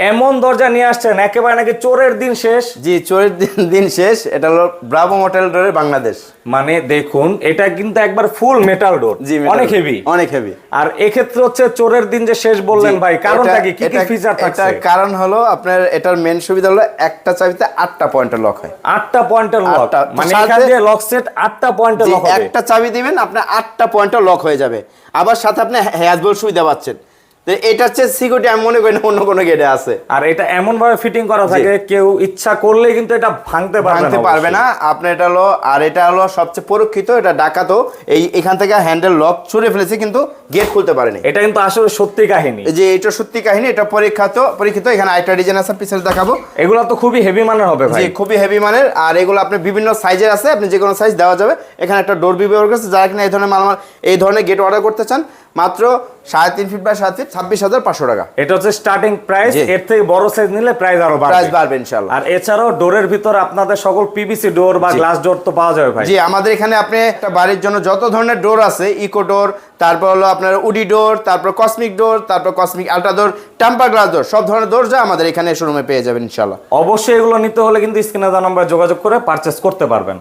এমন দরজা নিয়ে আসছেন একেবারে নাকি চোরের দিন শেষ। জি, চোরের দিন শেষ। এটা হলো ব্রাভো মডেল ডোরের বাংলাদেশ। মানে দেখুন এটা কিন্তু একবার ফুল মেটাল ডোর, জি, অনেক হেভি, অনেক হেভি। আর এক্ষেত্রে হচ্ছে চোরের দিন যে শেষ বললেন ভাই, কারণটা কি, কি ফিচার থাকছে? এটার কারণ হলো আপনার এটার মেন সুবিধা হলো একটা চাবিতে 8টা পয়েন্টের লক হয়। 8টা পয়েন্টের লক, মানে এখান দিয়ে লক সেট 8টা পয়েন্টের লক হবে। একটা চাবি দিবেন আপনার 8টা পয়েন্টের লক হয়ে যাবে, আবার সাথে আপনি হ্যাজবল সুবিধা পাচ্ছেন। তো এটা হচ্ছে সিকিউরিটি আমি মনে করি না অন্য কোনো গেটে আছে। আর এটা এমন ভাবে ফিটিং করা থাকে কেউ ইচ্ছা করলে কিন্তু এটা ভাঙতে পারবে না। আপনি এটা হলো, আর এটা হলো সবচেয়ে পরীক্ষিত, এটা ডাকাতো এখান থেকে হ্যান্ডেল লক ছুঁড়ে ফেলেছে কিন্তু গেট খুলতে পারেনি। এটা কিন্তু আসলে সত্যি কাহিনী, যে এটা সত্যি কাহিনী, এটা পরীক্ষিত। এখানে আরেকটা ডিজাইন আছে পিছনে দেখাবো। এগুলো তো খুবই হেভি মানের হবে ভাই। জি, খুবই হেভি মানের। আর এগুলো আপনি বিভিন্ন সাইজের আছে, আপনি যে কোনো সাইজ দেওয়া যাবে। এখানে একটা ডোর বি ব্যবহার করছে, যারা কিনা এই ধরনের মালামাল এই ধরনের গেট অর্ডার করতে চান, মাত্র 3.5 ফিট বাই 7 ফিট 26,500 টাকা। এটা হচ্ছে স্টার্টিং প্রাইস। এর থেকে বড় সাইজ নিলে প্রাইস আরো বাড়বে ইনশাআল্লাহ। আর এছাড়াও ডোরের ভিতর আপনাদের সকল পিভিসি ডোর বা গ্লাস ডোর তো পাওয়া যাবে ভাই। জি, আমাদের এখানে আপনি একটা বাড়ির জন্য যত ধরনের ডোর আছে, ইকো ডোর, তারপর হলো আপনার উডি ডোর, তারপর কসমিক ডোর, তারপর কসমিক আলট্রা ডোর, টেম্পার গ্লাস ডোর, সব ধরনের ডোর যা আমাদের এখানে শোরুমে পেয়ে যাবেন ইনশাআল্লাহ। অবশ্যই এগুলো নিতে হলে কিন্তু স্ক্রিনে দেওয়া নম্বরে যোগাযোগ করে পারচেজ করতে পারবেন।